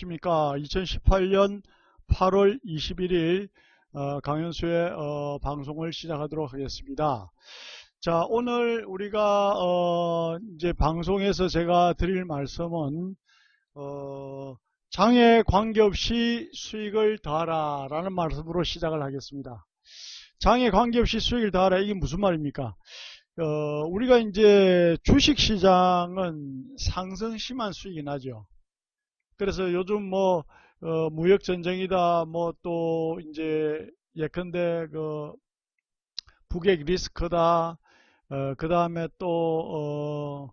안녕하십니까. 2018년 8월 21일 강현수의 방송을 시작하도록 하겠습니다. 자, 오늘 우리가 이제 방송에서 제가 드릴 말씀은 장에 관계없이 수익을 더하라 라는 말씀으로 시작을 하겠습니다. 장에 관계없이 수익을 더하라, 이게 무슨 말입니까? 우리가 이제 주식시장은 상승 심한 수익이 나죠. 그래서 요즘 뭐 무역전쟁이다, 뭐 또 이제 예컨대 북핵 리스크다, 그 다음에 또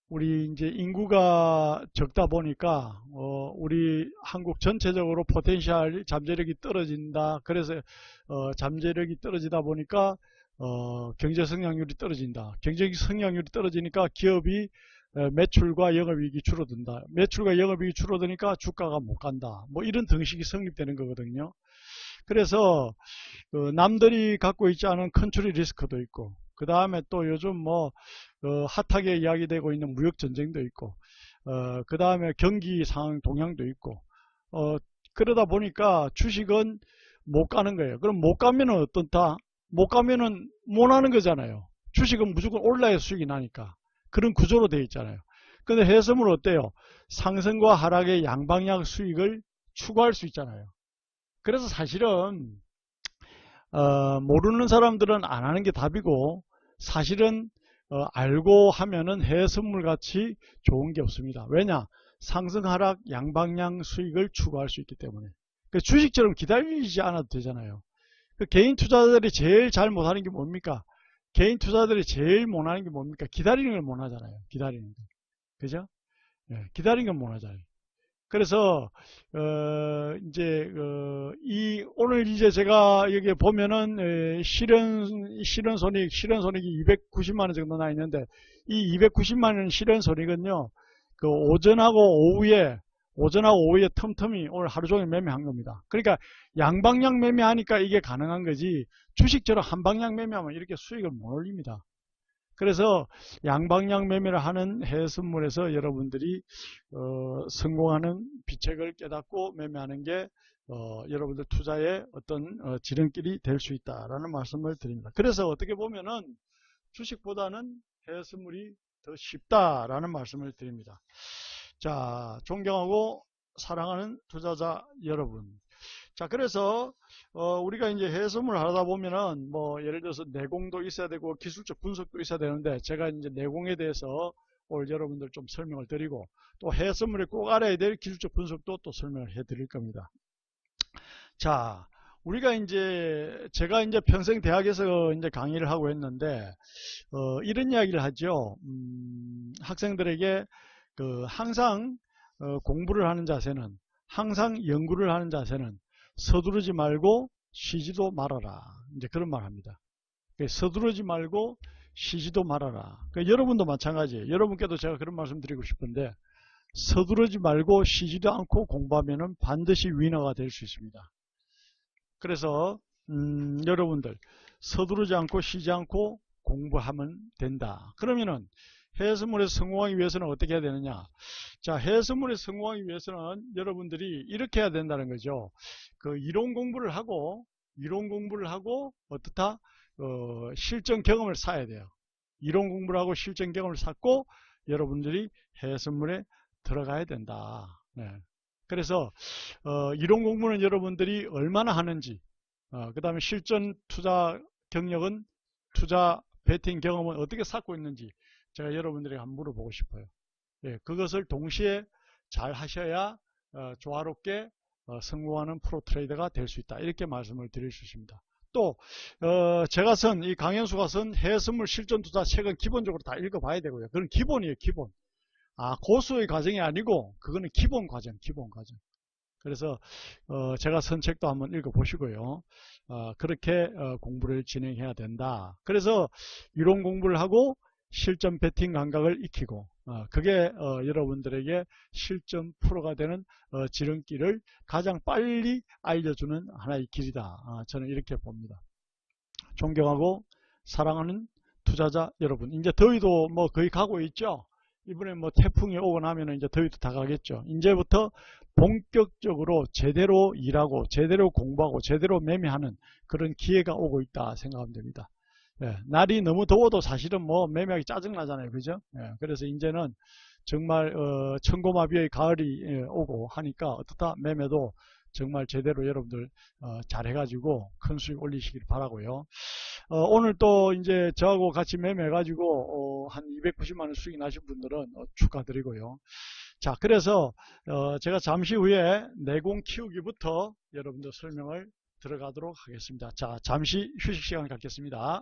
우리 이제 인구가 적다 보니까 우리 한국 전체적으로 포텐셜 잠재력이 떨어진다. 그래서 잠재력이 떨어지다 보니까 경제 성장률이 떨어진다. 경제 성장률이 떨어지니까 기업이 매출과 영업이익이 줄어든다. 매출과 영업이익이 줄어드니까 주가가 못 간다. 뭐 이런 등식이 성립되는 거거든요. 그래서 남들이 갖고 있지 않은 컨트리 리스크도 있고, 그 다음에 또 요즘 뭐 핫하게 이야기되고 있는 무역전쟁도 있고, 그 다음에 경기 상황 동향도 있고, 그러다 보니까 주식은 못 가는 거예요. 그럼 못 가면은 어떻다? 못 가면은 못 하는 거잖아요. 주식은 무조건 올라야 수익이 나니까. 그런 구조로 되어 있잖아요. 근데 해서는 어때요? 상승과 하락의 양방향 수익을 추구할 수 있잖아요. 그래서 사실은 모르는 사람들은 안 하는 게 답이고, 사실은 알고 하면은 해외선물 같이 좋은 게 없습니다. 왜냐? 상승 하락 양방향 수익을 추구할 수 있기 때문에. 주식처럼 기다리지 않아도 되잖아요. 개인 투자자들이 제일 잘 못하는 게 뭡니까? 개인 투자자들이 제일 못하는 게 뭡니까? 기다리는 걸 못하잖아요. 기다리는 거. 그죠? 예, 기다리는 건 못하잖아요. 그래서 오늘 이제 제가 여기 보면은 실현손익이 290만 원 정도 나 있는데, 이 290만 원 실현손익은요, 그 오전하고 오후에 틈틈이 오늘 하루 종일 매매한 겁니다. 그러니까 양방향 매매하니까 이게 가능한 거지, 주식처럼 한방향 매매하면 이렇게 수익을 못 올립니다. 그래서 양방향 매매를 하는 해외선물에서 여러분들이 성공하는 비책을 깨닫고 매매하는 게 여러분들 투자의 어떤 지름길이 될 수 있다라는 말씀을 드립니다. 그래서 어떻게 보면은 주식보다는 해외선물이 더 쉽다라는 말씀을 드립니다. 자, 존경하고 사랑하는 투자자 여러분. 자, 그래서 우리가 이제 해외선물을 하다 보면은 뭐 예를 들어서 내공도 있어야 되고 기술적 분석도 있어야 되는데, 제가 이제 내공에 대해서 오늘 여러분들 좀 설명을 드리고, 또 해외선물에 꼭 알아야 될 기술적 분석도 또 설명을 해 드릴 겁니다. 자, 우리가 이제 제가 이제 평생 대학에서 이제 강의를 하고 했는데 이런 이야기를 하죠. 학생들에게 항상 공부를 하는 자세는, 항상 연구를 하는 자세는 서두르지 말고 쉬지도 말아라. 이제 그런 말 합니다. 서두르지 말고 쉬지도 말아라. 여러분도 마찬가지예요. 여러분께도 제가 그런 말씀 드리고 싶은데, 서두르지 말고 쉬지도 않고 공부하면 반드시 위너가 될 수 있습니다. 그래서 여러분들 서두르지 않고 쉬지 않고 공부하면 된다. 그러면은 해외선물에서 성공하기 위해서는 어떻게 해야 되느냐? 자, 해외선물에서 성공하기 위해서는 여러분들이 이렇게 해야 된다는 거죠. 이론 공부를 하고 어떻다? 실전 경험을 쌓아야 돼요. 이론 공부를 하고 실전 경험을 쌓고 여러분들이 해외선물에 들어가야 된다. 네. 그래서 이론 공부는 여러분들이 얼마나 하는지, 그 다음에 실전 투자 경력은, 투자 베팅 경험은 어떻게 쌓고 있는지 제가 여러분들에게 한번 물어보고 싶어요. 예, 그것을 동시에 잘 하셔야 조화롭게 성공하는 프로 트레이더가 될 수 있다. 이렇게 말씀을 드릴 수 있습니다. 또 제가 이 강현수가 쓴 해외선물 실전 투자 책은 기본적으로 다 읽어봐야 되고요. 그건 기본이에요, 기본. 고수의 과정이 아니고 그거는 기본 과정. 그래서 제가 쓴 책도 한번 읽어보시고요. 그렇게 공부를 진행해야 된다. 그래서 이론 공부를 하고 실전 베팅 감각을 익히고, 그게 여러분들에게 실전 프로가 되는 지름길을 가장 빨리 알려주는 하나의 길이다. 저는 이렇게 봅니다. 존경하고 사랑하는 투자자 여러분, 이제 더위도 뭐 거의 가고 있죠. 이번에 뭐 태풍이 오고 나면 이제 더위도 다 가겠죠. 이제부터 본격적으로 제대로 일하고 제대로 공부하고 제대로 매매하는 그런 기회가 오고 있다 생각하면 됩니다. 예, 날이 너무 더워도 사실은 뭐 매매하기 짜증나잖아요. 그죠? 예, 그래서 이제는 정말 천고마비의 가을이 오고 하니까 어떻다 매매도 정말 제대로 여러분들 잘 해가지고 큰 수익 올리시길 바라고요. 오늘 또 이제 저하고 같이 매매해가지고 한 290만 원 수익 나신 분들은 축하드리고요. 자, 그래서 제가 잠시 후에 내공 키우기부터 여러분들 설명을 들어가도록 하겠습니다. 자, 잠시 휴식 시간 갖겠습니다.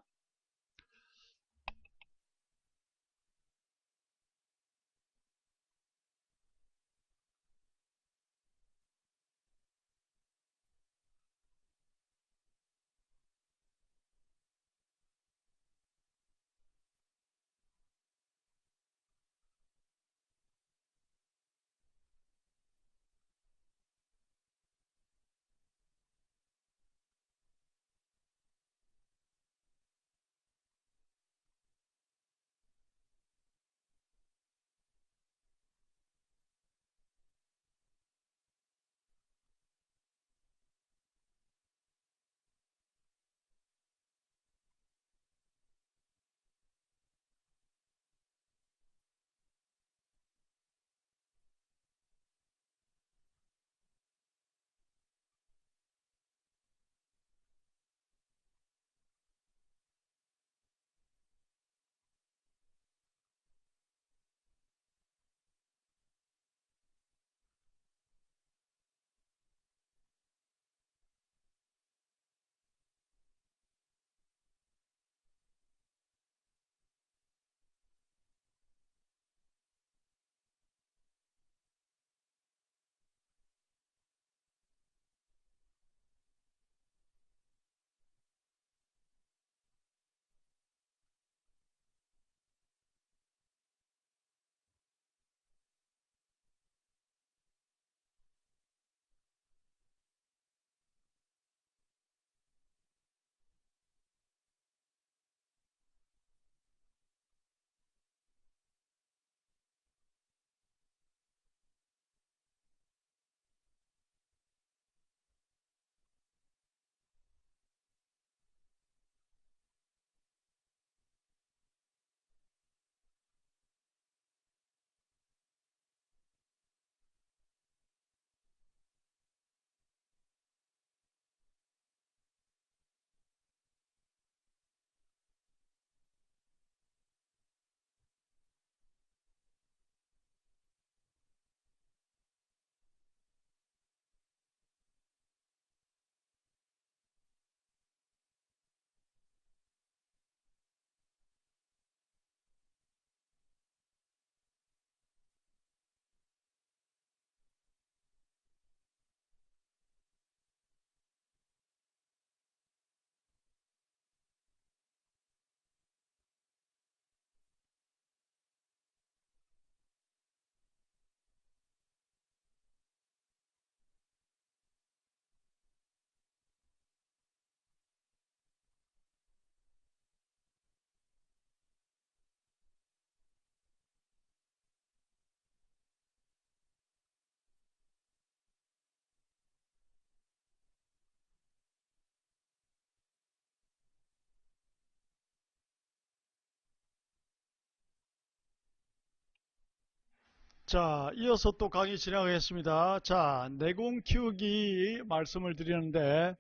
자, 이어서 또 강의 진행하겠습니다. 자, 내공 키우기 말씀을 드리는데,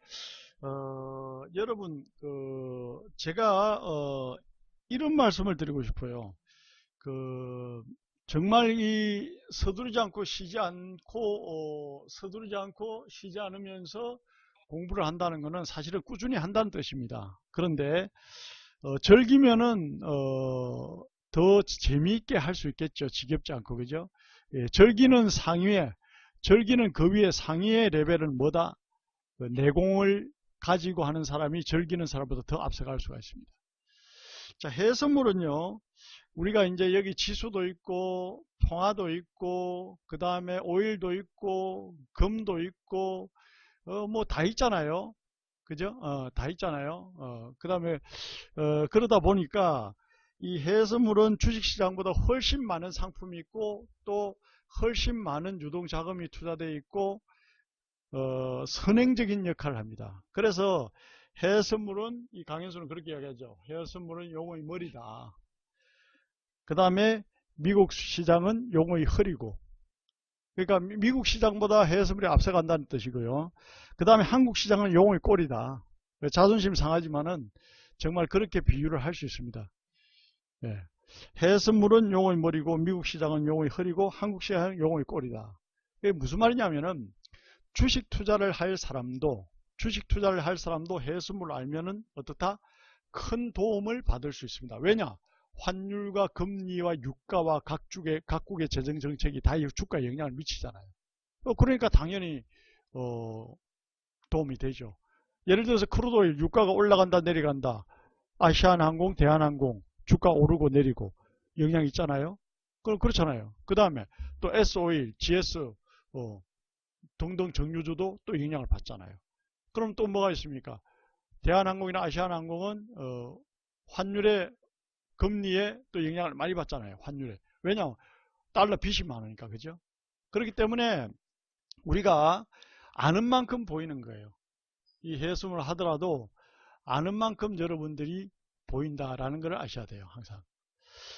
여러분, 제가, 이런 말씀을 드리고 싶어요. 그, 정말 이 서두르지 않고 쉬지 않으면서 공부를 한다는 것은 사실은 꾸준히 한다는 뜻입니다. 그런데, 즐기면은, 더 재미있게 할 수 있겠죠. 지겹지 않고, 그죠? 예, 즐기는 그 위에 상위의 레벨은 뭐다? 그 내공을 가지고 하는 사람이 즐기는 사람보다 더 앞서갈 수가 있습니다. 자, 해산물은요, 우리가 이제 여기 지수도 있고, 평화도 있고, 그 다음에 오일도 있고, 금도 있고, 뭐 다 있잖아요. 그죠? 다 있잖아요. 그 다음에, 그러다 보니까 이 해외선물은 주식시장보다 훨씬 많은 상품이 있고 또 훨씬 많은 유동자금이 투자되어 있고 선행적인 역할을 합니다. 그래서 해외선물은 이 강연수는 그렇게 이야기하죠. 해외선물은 용어의 머리다. 그 다음에 미국 시장은 용어의 허리고, 그러니까 미국 시장보다 해외선물이 앞서간다는 뜻이고요. 그 다음에 한국 시장은 용어의 꼬리다. 자존심 상하지만은 정말 그렇게 비유를 할 수 있습니다. 예. 해외선물은 용어의 머리고 미국 시장은 용어의 허리고 한국 시장은 용어의 꼬리다. 이게 무슨 말이냐면은 주식 투자를 할 사람도 해외선물을 알면은 어떻다? 큰 도움을 받을 수 있습니다. 왜냐? 환율과 금리와 유가와 각국의 재정 정책이 다 주가에 영향을 미치잖아요. 그러니까 당연히 도움이 되죠. 예를 들어서 크루드오일 유가가 올라간다 내려간다. 아시아나항공, 대한항공 주가 오르고 내리고 영향이 있잖아요. 그럼 그렇잖아요. 그 다음에 또 S오일, GS 등등 정유주도 또 영향을 받잖아요. 그럼 또 뭐가 있습니까? 대한항공이나 아시아나항공은 환율의 금리에 또 영향을 많이 받잖아요. 환율에. 왜냐하면 달러 빚이 많으니까. 그죠? 그렇기 때문에 우리가 아는 만큼 보이는 거예요. 이 해수를 하더라도 아는 만큼 여러분들이 보인다라는 걸 아셔야 돼요. 항상.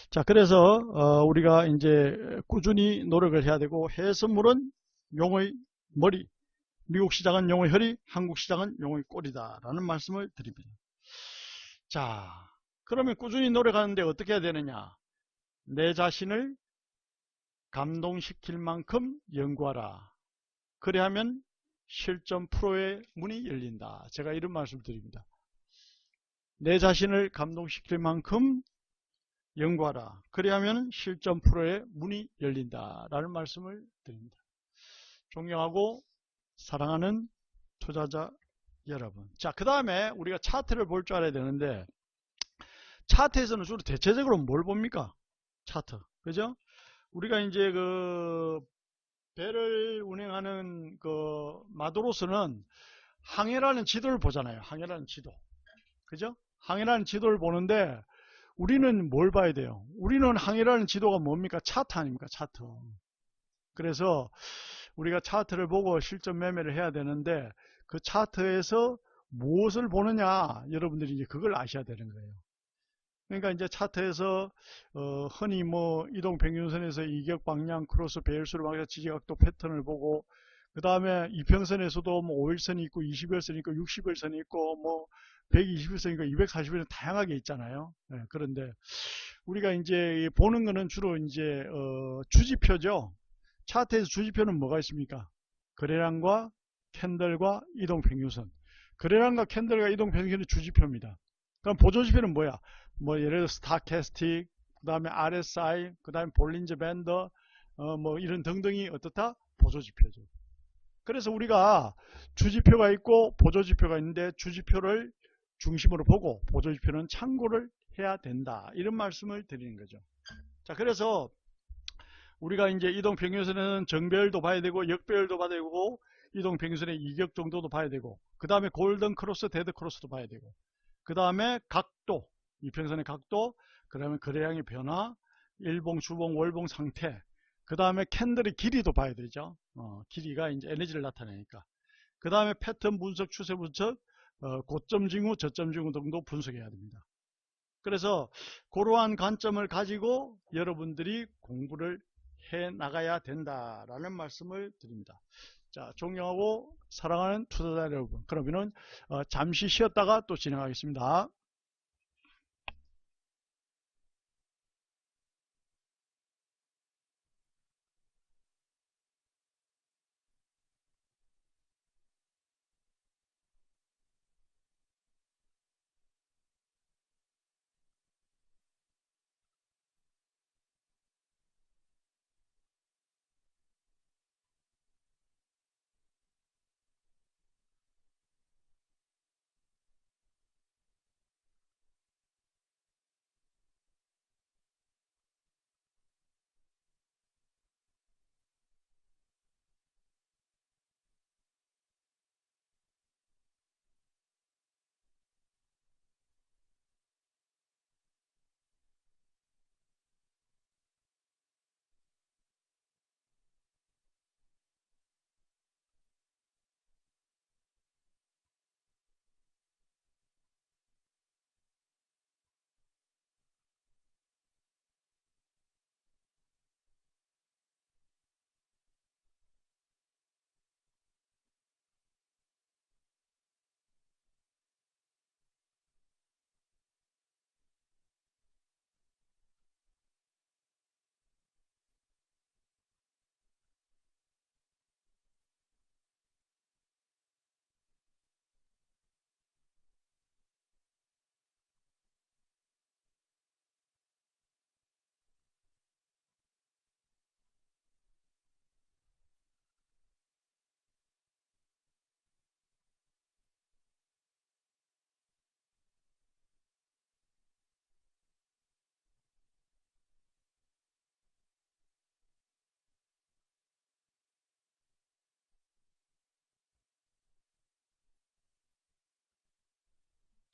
자, 그래서 우리가 이제 꾸준히 노력을 해야 되고 해수물은 용의 머리, 미국 시장은 용의 허리, 한국 시장은 용의 꼬리다라는 말씀을 드립니다. 자, 그러면 꾸준히 노력하는데 어떻게 해야 되느냐? 내 자신을 감동시킬 만큼 연구하라. 그래야만 실전 프로의 문이 열린다. 제가 이런 말씀을 드립니다. 내 자신을 감동시킬 만큼 연구하라. 그래야만 실전 프로의 문이 열린다. 라는 말씀을 드립니다. 존경하고 사랑하는 투자자 여러분. 자, 그 다음에 우리가 차트를 볼 줄 알아야 되는데, 차트에서는 주로 대체적으로 뭘 봅니까? 차트. 그죠? 우리가 이제 그 배를 운행하는 그 마도로스는 항해라는 지도를 보잖아요. 항해라는 지도. 그죠? 항해라는 지도를 보는데 우리는 뭘 봐야 돼요? 우리는 항해라는 지도가 뭡니까? 차트 아닙니까? 차트. 그래서 우리가 차트를 보고 실전 매매를 해야 되는데 그 차트에서 무엇을 보느냐 여러분들이 이제 그걸 아셔야 되는 거예요. 그러니까 이제 차트에서 흔히 뭐 이동 평균선에서 이격 방향 크로스 배열수를 방향 지지각도 패턴을 보고 그 다음에 이평선에서도 뭐 5일선이 있고 20일선이 있고 60일선이 있고 뭐 120일선이 있고 240일선 다양하게 있잖아요. 네, 그런데 우리가 이제 보는 거는 주로 이제 주지표죠. 차트에서 주지표는 뭐가 있습니까? 거래량과 캔들과 이동 평균선. 거래량과 캔들과 이동 평균선이 주지표입니다. 그럼 보조지표는 뭐야? 뭐 예를 들어 스타캐스틱, 그 다음에 RSI, 그 다음에 볼린저 밴더, 뭐 이런 등등이 어떻다? 보조지표죠. 그래서 우리가 주지표가 있고 보조지표가 있는데 주지표를 중심으로 보고 보조지표는 참고를 해야 된다. 이런 말씀을 드리는 거죠. 자, 그래서 우리가 이제 이동평균선에는 정배열도 봐야 되고 역배열도 봐야 되고 이동평균선의 이격 정도도 봐야 되고 그 다음에 골든 크로스, 데드 크로스도 봐야 되고 그 다음에 각도, 이평선의 각도, 그 다음에 거래량의 변화, 일봉, 주봉, 월봉 상태, 그 다음에 캔들의 길이도 봐야 되죠. 길이가 이제 에너지를 나타내니까. 그 다음에 패턴 분석, 추세 분석, 고점 징후, 저점 징후 등도 분석해야 됩니다. 그래서 그러한 관점을 가지고 여러분들이 공부를 해 나가야 된다라는 말씀을 드립니다. 자, 존경하고 사랑하는 투자자 여러분, 그러면은 잠시 쉬었다가 또 진행하겠습니다.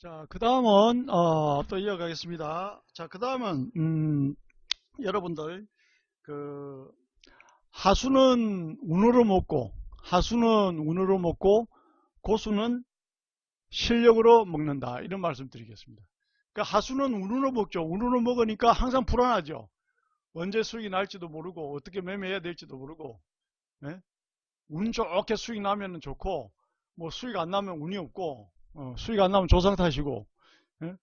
자, 그 다음은, 또 이어가겠습니다. 자, 그 다음은, 여러분들, 그, 하수는 운으로 먹고, 하수는 운으로 먹고, 고수는 실력으로 먹는다. 이런 말씀 드리겠습니다. 그러니까 하수는 운으로 먹죠. 운으로 먹으니까 항상 불안하죠. 언제 수익이 날지도 모르고, 어떻게 매매해야 될지도 모르고, 예? 운 좋게 수익 나면 좋고, 뭐 수익 안 나면 운이 없고, 수익 안 나면 조상 탓이고, 예?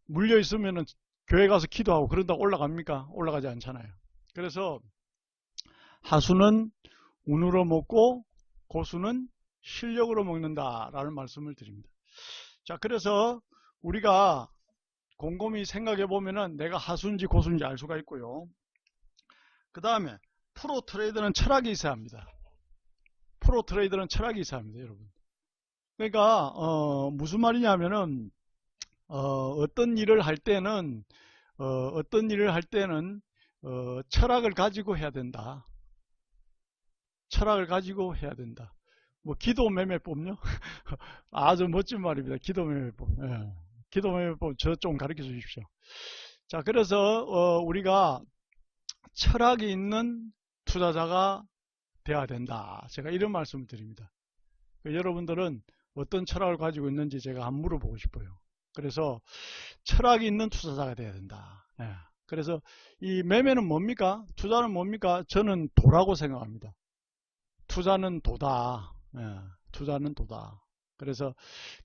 물려 있으면은 교회 가서 기도하고 그런다고 올라갑니까? 올라가지 않잖아요. 그래서 하수는 운으로 먹고 고수는 실력으로 먹는다라는 말씀을 드립니다. 자, 그래서 우리가 곰곰이 생각해 보면은 내가 하수인지 고수인지 알 수가 있고요. 그 다음에 프로 트레이더는 철학이 있어야 합니다. 프로 트레이더는 철학이 있어야 합니다, 여러분. 그러니까 무슨 말이냐면은 어떤 일을 할 때는 철학을 가지고 해야 된다. 철학을 가지고 해야 된다. 뭐 기도 매매법요? 아주 멋진 말입니다. 기도 매매법. 예. 기도 매매법 저 좀 가르쳐 주십시오. 자, 그래서 우리가 철학이 있는 투자자가 되어야 된다. 제가 이런 말씀을 드립니다. 여러분들은 어떤 철학을 가지고 있는지 제가 한번 물어보고 싶어요. 그래서 철학이 있는 투자자가 돼야 된다. 예. 그래서 이 매매는 뭡니까? 투자는 뭡니까? 저는 도라고 생각합니다. 투자는 도다. 예. 투자는 도다. 그래서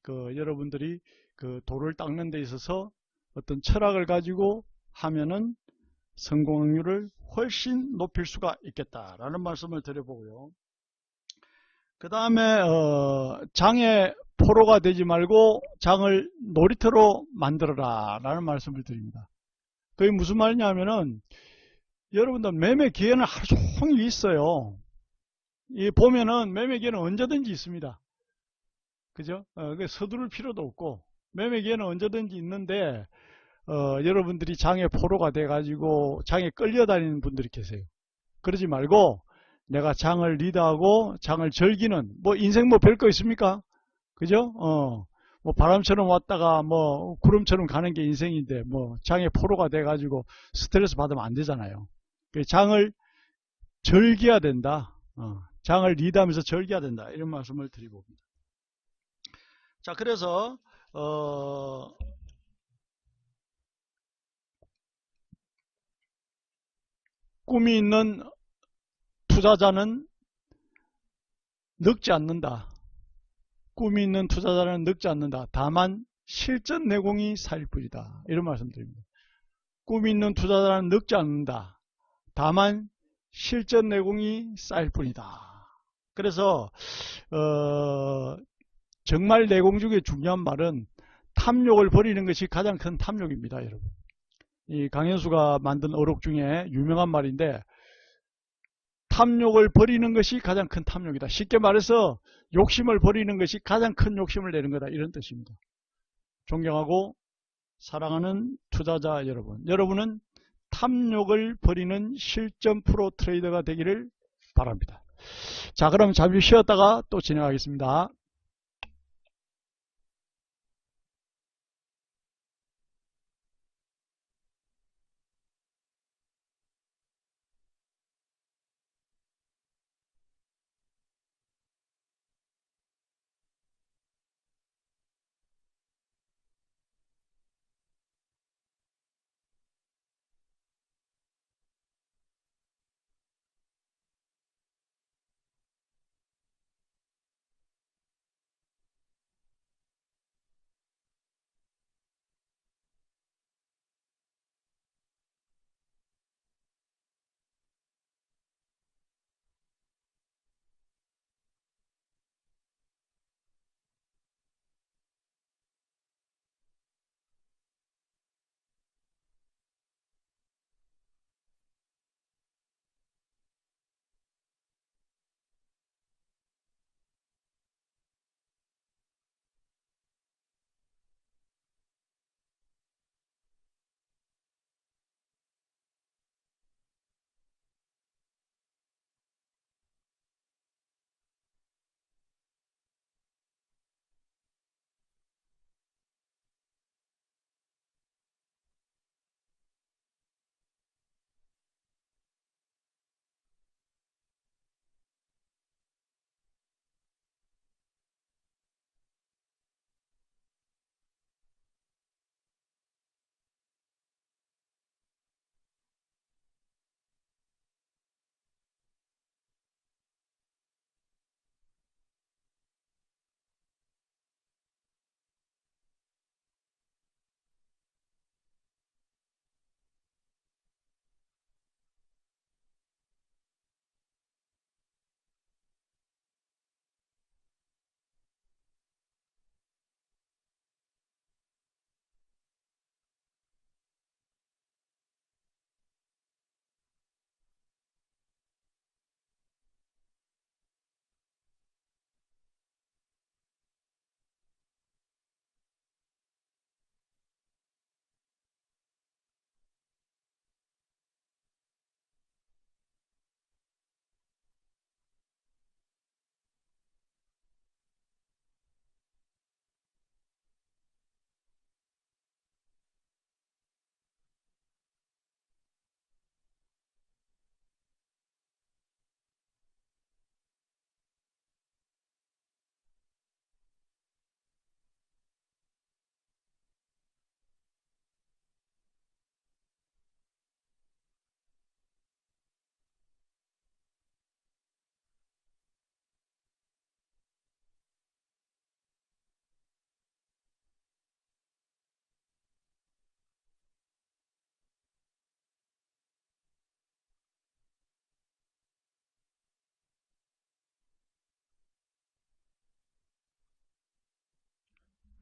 여러분들이 그 도를 닦는 데 있어서 어떤 철학을 가지고 하면은 성공 확률을 훨씬 높일 수가 있겠다라는 말씀을 드려보고요. 그 다음에 장의 포로가 되지 말고 장을 놀이터로 만들어라 라는 말씀을 드립니다. 그게 무슨 말이냐면은 여러분들 매매 기회는 하루 종일 있어요. 이 보면은 매매 기회는 언제든지 있습니다. 그죠? 서두를 필요도 없고 매매 기회는 언제든지 있는데 여러분들이 장의 포로가 돼가지고 장에 끌려다니는 분들이 계세요. 그러지 말고 내가 장을 리드하고 장을 즐기는 뭐 인생 뭐 별거 있습니까? 그죠? 뭐 바람처럼 왔다가 뭐 구름처럼 가는 게 인생인데 뭐 장의 포로가 돼가지고 스트레스 받으면 안 되잖아요. 장을 즐겨야 된다. 장을 리드하면서 즐겨야 된다. 이런 말씀을 드리고. 자, 그래서 꿈이 있는 투자자는 늙지 않는다. 꿈이 있는 투자자는 늙지 않는다. 다만 실전 내공이 쌓일 뿐이다. 이런 말씀드립니다. 꿈이 있는 투자자는 늙지 않는다. 다만 실전 내공이 쌓일 뿐이다. 그래서 정말 내공 중에 중요한 말은 탐욕을 버리는 것이 가장 큰 탐욕입니다, 여러분. 이 강현수가 만든 어록 중에 유명한 말인데 탐욕을 버리는 것이 가장 큰 탐욕이다. 쉽게 말해서 욕심을 버리는 것이 가장 큰 욕심을 내는 거다. 이런 뜻입니다. 존경하고 사랑하는 투자자 여러분, 여러분은 탐욕을 버리는 실전 프로 트레이더가 되기를 바랍니다. 자, 그럼 잠시 쉬었다가 또 진행하겠습니다.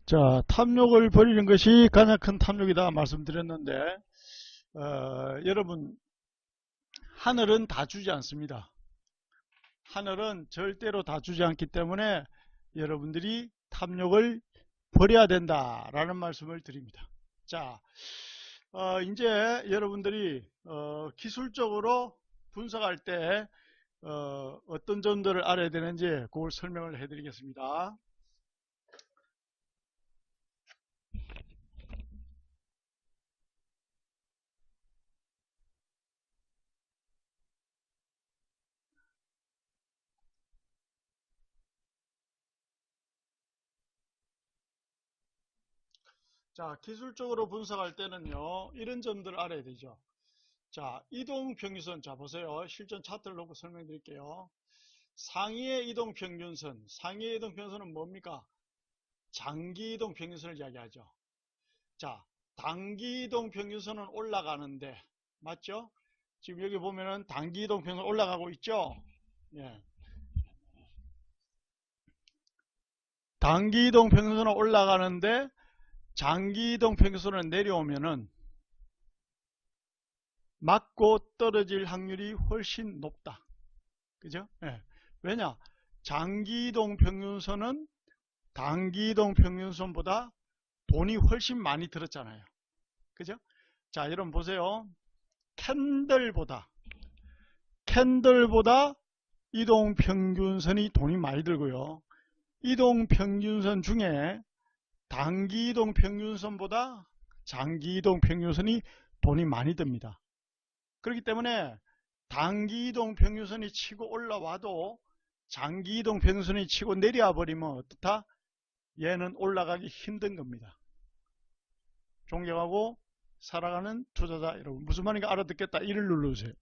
자, 탐욕을 버리는 것이 가장 큰 탐욕이다 말씀드렸는데, 여러분, 하늘은 다 주지 않습니다. 하늘은 절대로 다 주지 않기 때문에 여러분들이 탐욕을 버려야 된다라는 말씀을 드립니다. 자, 이제 여러분들이 기술적으로 분석할 때 어떤 점들을 알아야 되는지 그걸 설명을 해드리겠습니다. 자, 기술적으로 분석할 때는요, 이런 점들을 알아야 되죠. 자, 이동평균선. 자, 보세요. 실전 차트를 놓고 설명드릴게요. 상위의 이동평균선. 상위의 이동평균선은 뭡니까? 장기 이동평균선을 이야기하죠. 자, 단기 이동평균선은 올라가는데, 맞죠? 지금 여기 보면은 단기 이동평균선 올라가고 있죠? 예. 단기 이동평균선은 올라가는데, 장기 이동평균선은 내려오면은, 맞고 떨어질 확률이 훨씬 높다. 그죠? 예. 왜냐? 장기이동 평균선은 단기이동 평균선보다 돈이 훨씬 많이 들었잖아요. 그죠? 자, 여러분 보세요. 캔들보다 이동 평균선이 돈이 많이 들고요. 이동 평균선 중에 단기 이동 평균선보다 장기 이동 평균선이 돈이 많이 듭니다. 그렇기 때문에 단기 이동 평균선이 치고 올라와도 장기 이동 평균선이 치고 내려와 버리면 어떻다? 얘는 올라가기 힘든 겁니다. 존경하고 살아가는 투자자 여러분, 무슨 말인가 알아듣겠다 1을 눌러주세요.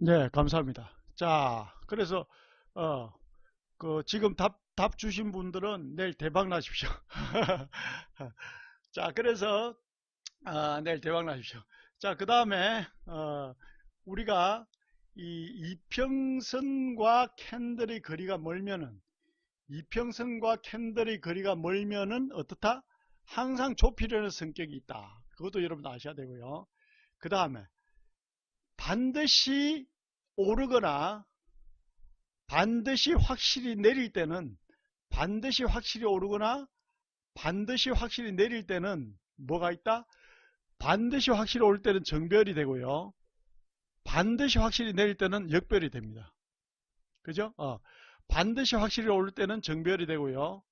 네, 감사합니다. 자, 그래서 지금 답 주신 분들은 내일 대박 나십시오. 자, 그래서 내일 대박 나십시오. 자, 그 다음에 우리가 이 이평선과 캔들의 거리가 멀면은, 이평선과 캔들의 거리가 멀면은 어떻다? 항상 좁히려는 성격이 있다. 그것도 여러분 아셔야 되고요. 그 다음에 반드시 오르거나 반드시 확실히 내릴 때는, 반드시 확실히 오르거나 반드시 확실히 내릴 때는 뭐가 있다? 반드시 확실히 오를 때는 정별이 되고요. 반드시 확실히 내릴 때는 역별이 됩니다. 그죠? 반드시 확실히 오를 때는 정별이 되고요.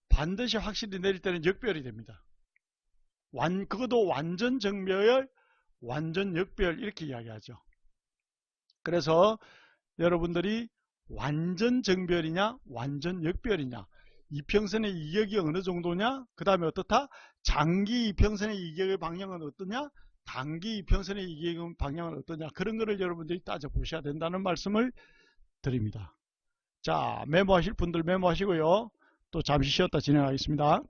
반드시 확실히 내릴 때는 역별이 됩니다. 그것도 완전 정별, 완전 역별 이렇게 이야기하죠. 그래서 여러분들이 완전 정별이냐 완전 역별이냐, 이평선의 이격이 어느 정도냐, 그 다음에 어떻다? 장기 이평선의 이격의 방향은 어떠냐, 단기 이평선의 이격의 방향은 어떠냐, 그런 거를 여러분들이 따져보셔야 된다는 말씀을 드립니다. 자, 메모하실 분들 메모하시고요. 또 잠시 쉬었다 진행하겠습니다.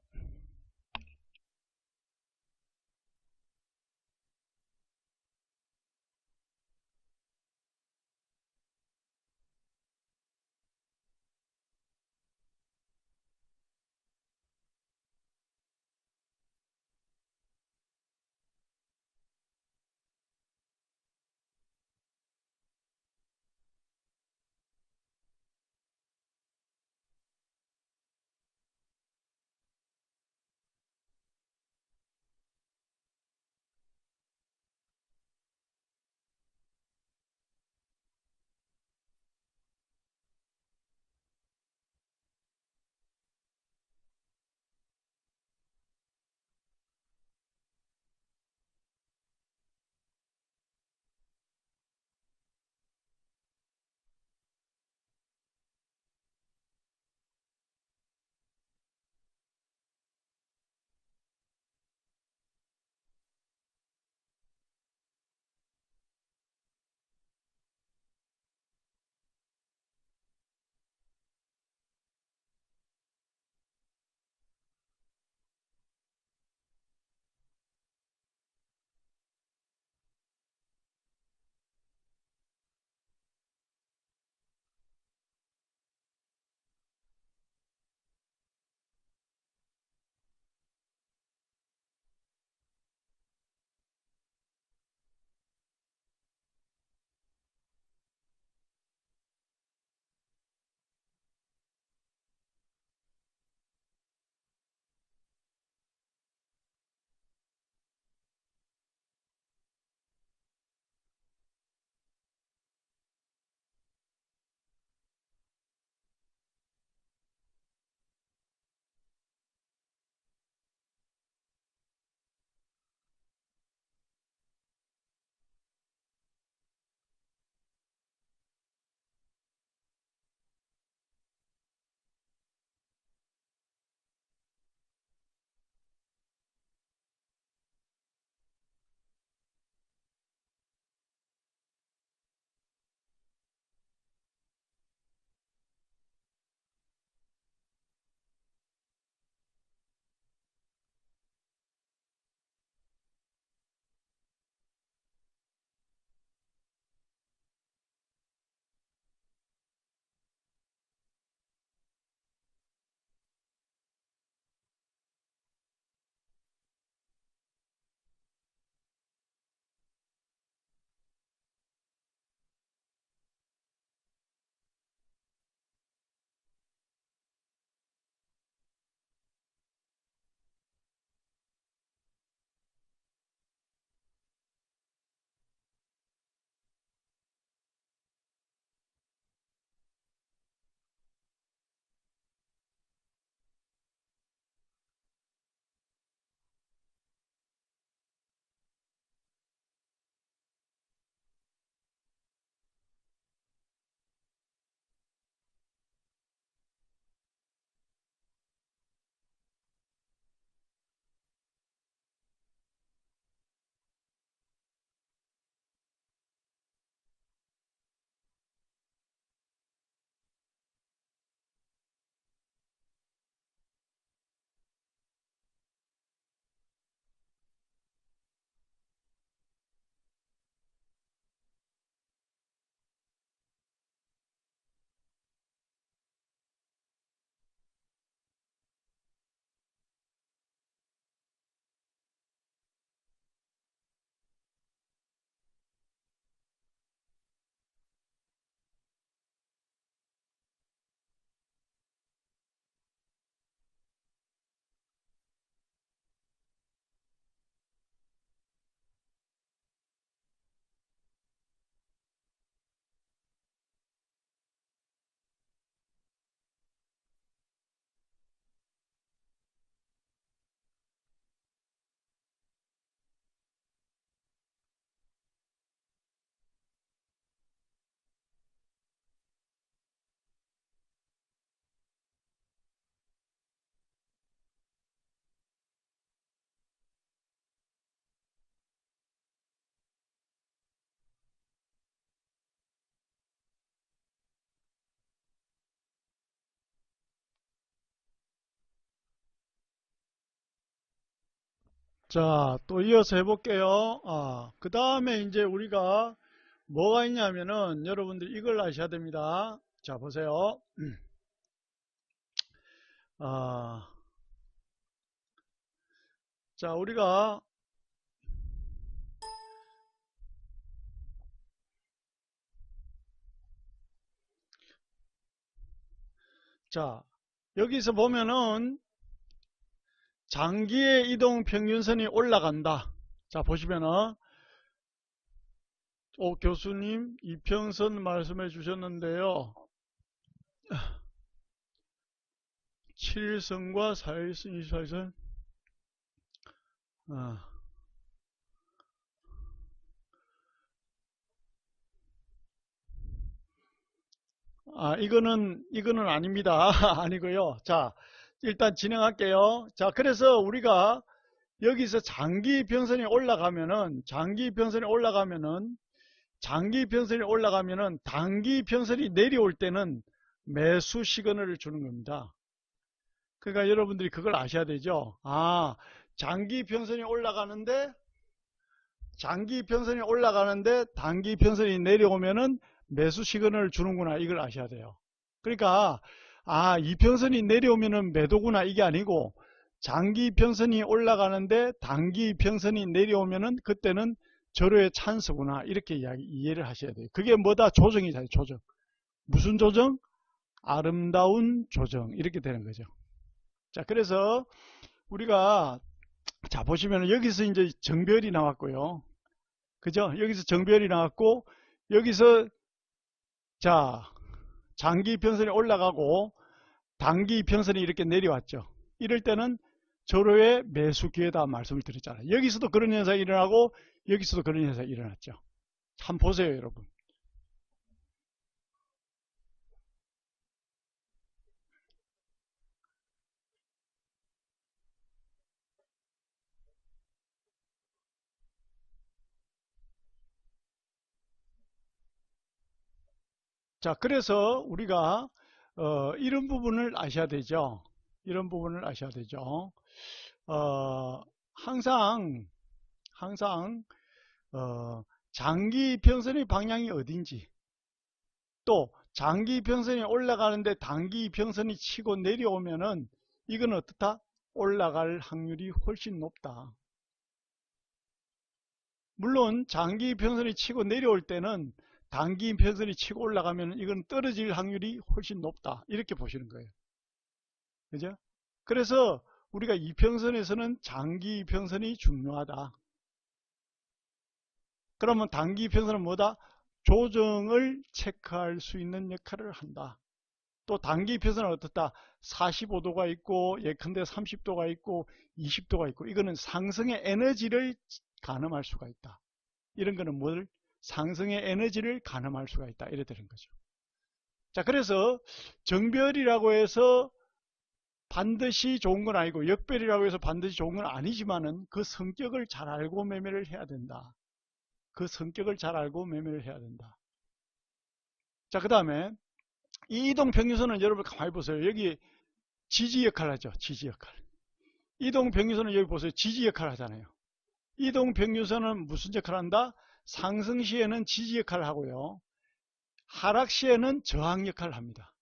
자, 또 이어서 해볼게요. 그 다음에 이제 우리가 뭐가 있냐면은 여러분들이 이걸 아셔야 됩니다. 자, 보세요. 아, 자, 우리가 자, 여기서 보면은 장기의 이동 평균선이 올라간다. 자, 보시면은 교수님 이평선 말씀해 주셨는데요. 7일선과 4일선, 24일선 이거는 아닙니다. 아니고요. 자, 일단 진행할게요. 자, 그래서 우리가 여기서 장기 평선이 올라가면은, 단기 평선이 내려올 때는 매수 시그널을 주는 겁니다. 그러니까 여러분들이 그걸 아셔야 되죠. 장기 평선이 올라가는데 단기 평선이 내려오면은 매수 시그널을 주는구나, 이걸 아셔야 돼요. 그러니까 이평선이 내려오면은 매도구나, 이게 아니고 장기 평선이 올라가는데 단기 평선이 내려오면은 그때는 절호의 찬스구나, 이렇게 이해를 하셔야 돼요. 그게 뭐다? 조정이잖아요. 조정. 무슨 조정? 아름다운 조정, 이렇게 되는 거죠. 자, 그래서 우리가 자 보시면 여기서 이제 정별이 나왔고요. 그죠? 여기서 정별이 나왔고, 여기서 자 장기 평선이 올라가고 단기 평선이 이렇게 내려왔죠. 이럴 때는 절호의 매수 기회다 말씀을 드렸잖아요. 여기서도 그런 현상이 일어나고 여기서도 그런 현상이 일어났죠. 한번 보세요, 여러분. 자, 그래서 우리가 이런 부분을 아셔야 되죠. 이런 부분을 아셔야 되죠. 항상 어, 장기 평선의 방향이 어딘지, 또 장기 평선이 올라가는데 단기 평선이 치고 내려오면은 이건 어떻다? 올라갈 확률이 훨씬 높다. 물론 장기 평선이 치고 내려올 때는 단기 평선이 치고 올라가면 이건 떨어질 확률이 훨씬 높다, 이렇게 보시는 거예요. 그죠? 그래서 우리가 이평선에서는 장기 이평선이 중요하다. 그러면 단기 이평선은 뭐다? 조정을 체크할 수 있는 역할을 한다. 또 단기 이평선은 어떻다? 45도가 있고 예컨대 30도가 있고 20도가 있고, 이거는 상승의 에너지를 가늠할 수가 있다. 이런 거는 뭘? 상승의 에너지를 가늠할 수가 있다, 이래 되는 거죠. 자, 그래서 정별이라고 해서 반드시 좋은 건 아니고 역별이라고 해서 반드시 좋은 건 아니지만은 그 성격을 잘 알고 매매를 해야 된다. 그 성격을 잘 알고 매매를 해야 된다. 자, 그 다음에 이 이동평균선은 여러분 가만히 보세요. 여기 지지 역할을 하죠. 지지 역할. 이동평균선은 여기 보세요. 지지 역할을 하잖아요. 이동평균선은 무슨 역할을 한다? 상승 시에는 지지 역할을 하고요. 하락 시에는 저항 역할을 합니다.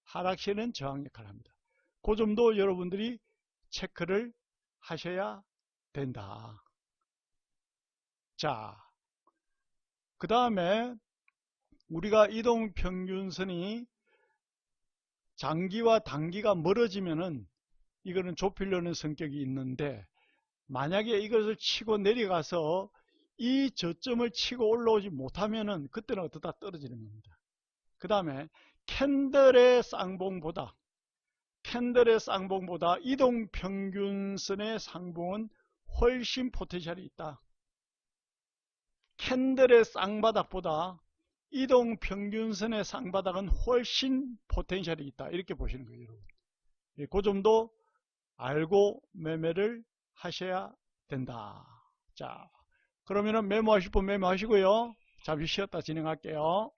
하락 시에는 저항 역할을 합니다. 그 점도 여러분들이 체크를 하셔야 된다. 자, 그 다음에 우리가 이동평균선이 장기와 단기가 멀어지면은 이거는 좁히려는 성격이 있는데, 만약에 이것을 치고 내려가서 이 저점을 치고 올라오지 못하면은 그때는 어떻다? 떨어지는 겁니다. 그 다음에 캔들의 쌍봉보다 이동평균선의 상봉은 훨씬 포텐셜이 있다. 캔들의 쌍바닥보다 이동평균선의 쌍바닥은 훨씬 포텐셜이 있다, 이렇게 보시는 거예요, 여러분. 그 점도 알고 매매를 하셔야 된다. 자, 그러면은 메모하실 분 메모하시고요. 잠시 쉬었다 진행할게요.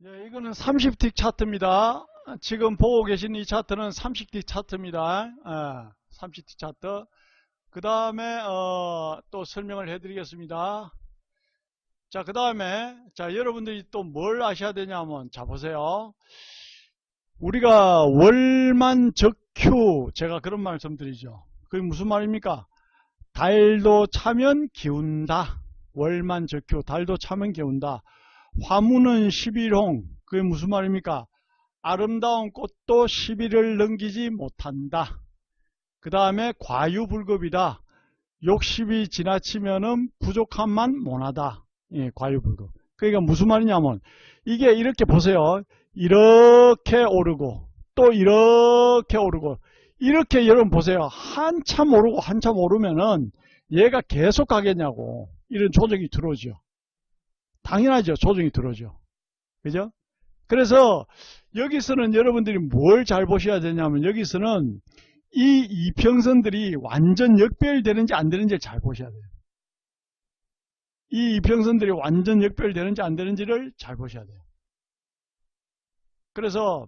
예, 이거는 30틱 차트입니다. 지금 보고 계신 이 차트는 30틱 차트입니다. 30틱 차트. 그 다음에 또 설명을 해드리겠습니다. 자, 그 다음에 자, 여러분들이 또 뭘 아셔야 되냐면, 자, 보세요. 우리가 월만 적휴, 제가 그런 말씀드리죠. 그게 무슨 말입니까? 달도 차면 기운다. 월만 적휴, 달도 차면 기운다. 화무는 11홍, 그게 무슨 말입니까? 아름다운 꽃도 11을 넘기지 못한다. 그 다음에 과유불급이다. 욕심이 지나치면은 부족함만 못하다. 예, 과유불급. 그러니까 무슨 말이냐면, 이게 이렇게 보세요. 이렇게 오르고 또 이렇게 오르고, 이렇게 여러분 보세요. 한참 오르고 한참 오르면은 얘가 계속 가겠냐고, 이런 조정이 들어오죠. 당연하죠. 조정이 들어오죠. 그죠? 그래서 여기서는 여러분들이 뭘 잘 보셔야 되냐면, 여기서는 이 이평선들이 완전 역별되는지 안 되는지를 잘 보셔야 돼요. 이 이평선들이 완전 역별되는지 안 되는지를 잘 보셔야 돼요. 그래서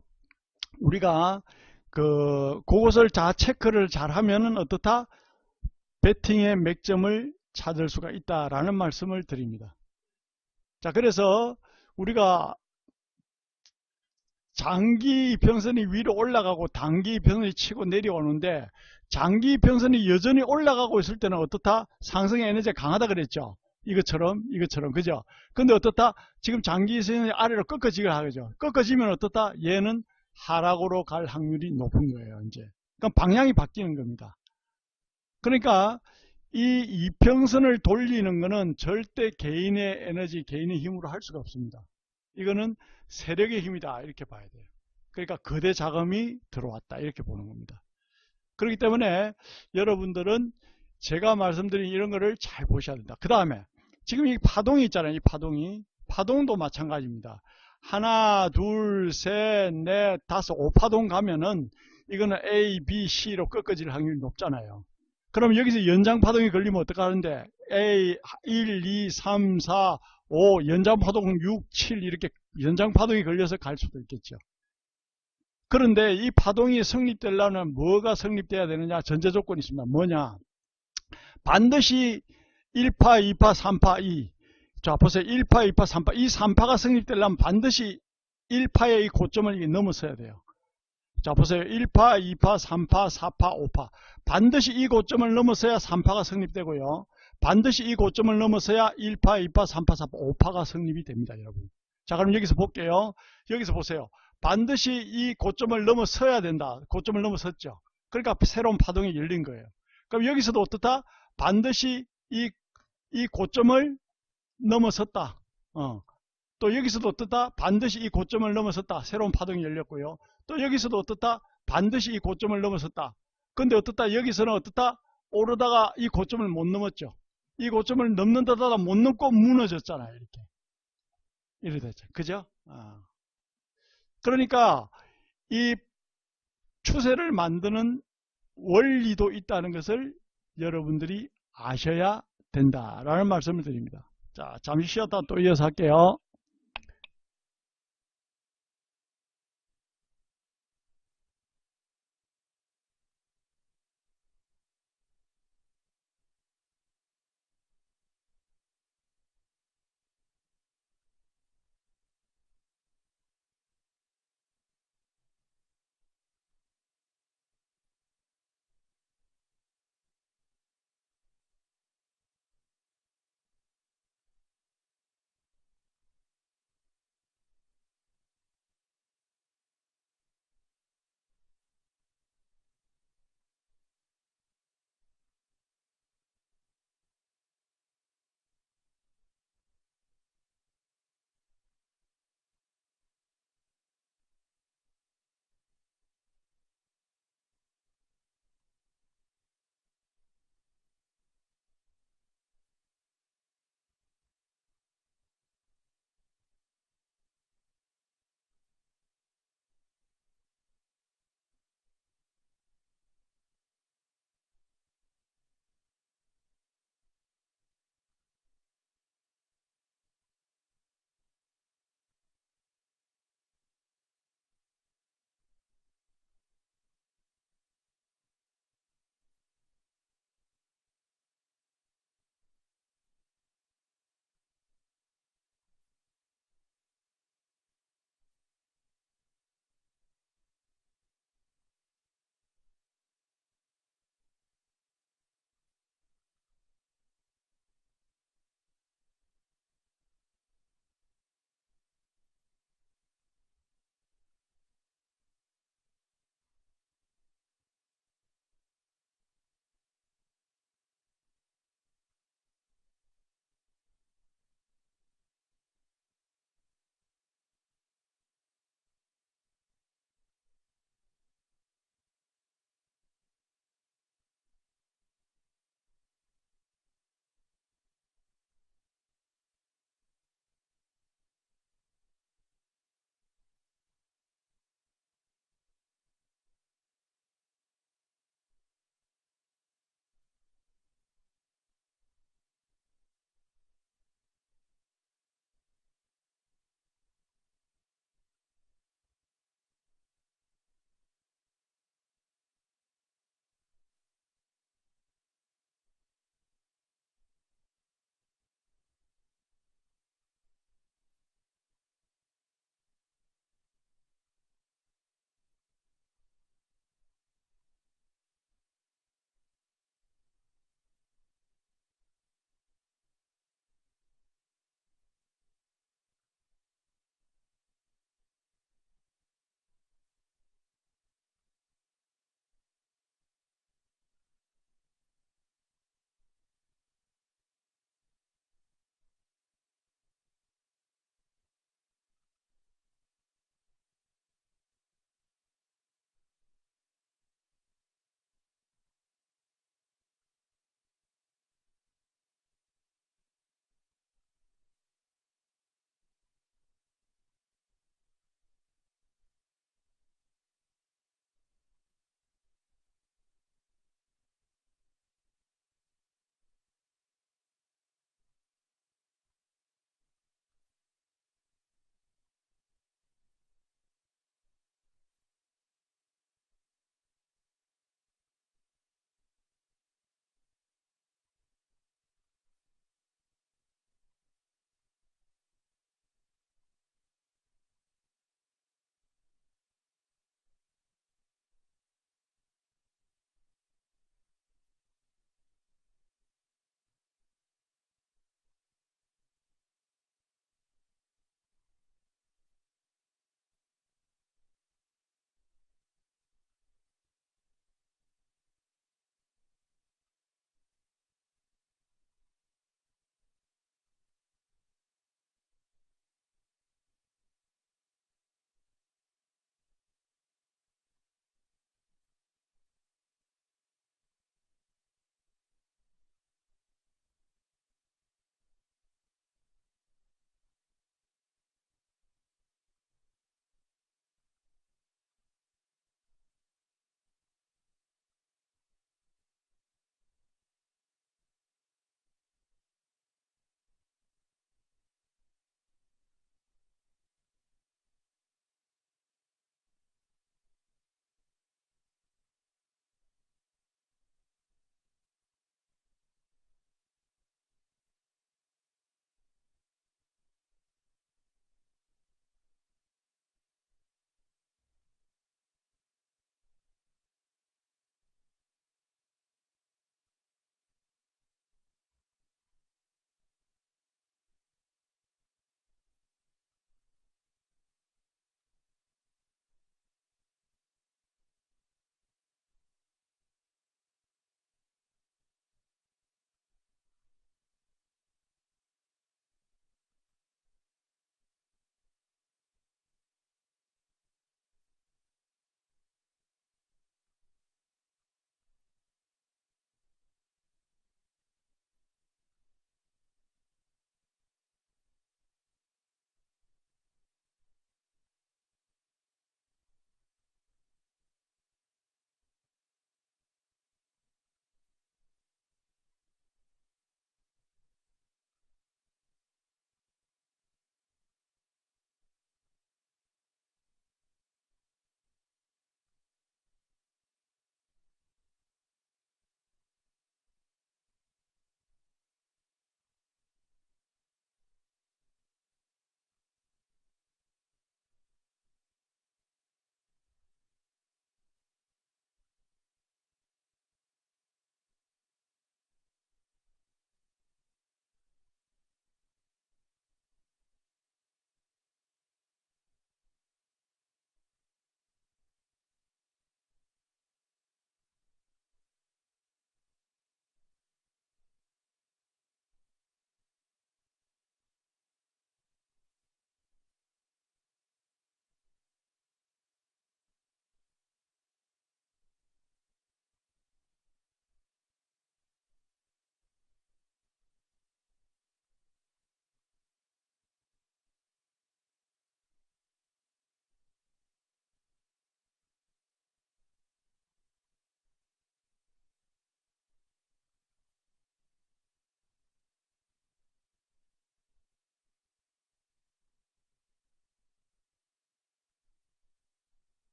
우리가 그것을 다 체크를 잘 하면은 어떻다? 배팅의 맥점을 찾을 수가 있다라는 말씀을 드립니다. 자, 그래서 우리가 장기 이평선이 위로 올라가고 단기 이평선이 치고 내려오는데, 장기 이평선이 여전히 올라가고 있을 때는 어떻다? 상승의 에너지가 강하다 그랬죠. 이것처럼 그죠? 근데 어떻다? 지금 장기 이평선이 아래로 꺾어지기를 하죠. 꺾어지면 어떻다? 얘는 하락으로 갈 확률이 높은 거예요. 이제 그럼 방향이 바뀌는 겁니다. 그러니까 이 이평선을 돌리는 것은 절대 개인의 에너지, 개인의 힘으로 할 수가 없습니다. 이거는 세력의 힘이다, 이렇게 봐야 돼요. 그러니까 거대 자금이 들어왔다, 이렇게 보는 겁니다. 그렇기 때문에 여러분들은 제가 말씀드린 이런 거를 잘 보셔야 된다. 그 다음에 지금 이 파동이 있잖아요. 이 파동도 마찬가지입니다. 하나, 둘, 셋, 넷, 다섯, 5파동 가면은 이거는 A, B, C로 꺾어질 확률이 높잖아요. 그럼 여기서 연장파동이 걸리면 어떡하는데, A 1, 2, 3, 4, 5, 연장파동 6, 7 이렇게 연장파동이 걸려서 갈 수도 있겠죠. 그런데 이 파동이 성립되려면 뭐가 성립돼야 되느냐? 전제조건이 있습니다. 뭐냐? 반드시 1파, 2파, 3파, 2. 자, 보세요. 1파, 2파, 3파. 이 3파가 성립되려면 반드시 1파의 이 고점을 넘어서야 돼요. 자, 보세요. 1파, 2파, 3파, 4파, 5파. 반드시 이 고점을 넘어서야 3파가 성립되고요. 반드시 이 고점을 넘어서야 1파, 2파, 3파, 4파, 5파가 성립이 됩니다, 여러분. 자, 그럼 여기서 볼게요. 여기서 보세요. 반드시 이 고점을 넘어서야 된다. 고점을 넘어섰죠. 그러니까 새로운 파동이 열린 거예요. 그럼 여기서도 어떻다? 반드시 이 고점을 넘어섰다. 또 여기서도 어떻다? 반드시 이 고점을 넘어섰다. 새로운 파동이 열렸고요. 또 여기서도 어떻다? 반드시 이 고점을 넘어섰다. 근데 어떻다? 여기서는 어떻다? 오르다가 이 고점을 못 넘었죠. 이 고점을 넘는다다가 못 넘고 무너졌잖아요. 이렇게 됐죠. 그죠? 그러니까 이 추세를 만드는 원리도 있다는 것을 여러분들이 아셔야 된다라는 말씀을 드립니다. 자, 잠시 쉬었다 또 이어서 할게요.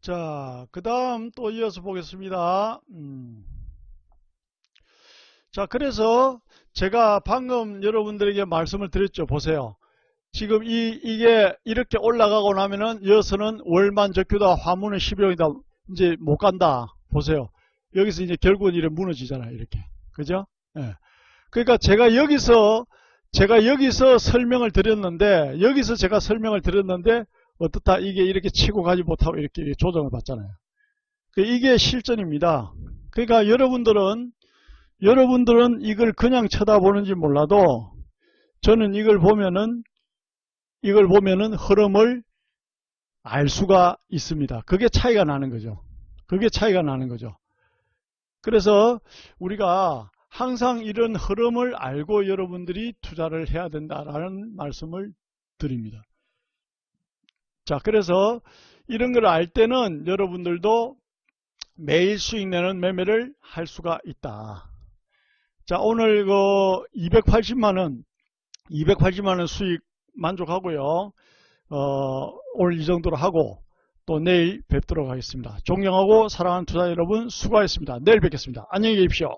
자, 그 다음 또 이어서 보겠습니다. 자, 그래서 제가 방금 여러분들에게 말씀을 드렸죠. 보세요. 지금 이게 이렇게 올라가고 나면은 여기서는 월만 적교다 화문은 12원이다. 이제 못 간다. 보세요. 여기서 이제 결국은 이렇게 무너지잖아요. 이렇게. 그죠? 예. 그러니까 제가 여기서 설명을 드렸는데, 어떻다? 이게 이렇게 치고 가지 못하고 이렇게 조정을 받잖아요. 이게 실전입니다. 그러니까 여러분들은 이걸 그냥 쳐다보는지 몰라도 저는 이걸 보면은 흐름을 알 수가 있습니다. 그게 차이가 나는 거죠. 그래서 우리가 항상 이런 흐름을 알고 여러분들이 투자를 해야 된다라는 말씀을 드립니다. 자, 그래서 이런 걸 알 때는 여러분들도 매일 수익 내는 매매를 할 수가 있다. 자, 오늘 280만원 수익 만족하고요. 오늘 이 정도로 하고 또 내일 뵙도록 하겠습니다. 존경하고 사랑하는 투자 여러분 수고하셨습니다. 내일 뵙겠습니다. 안녕히 계십시오.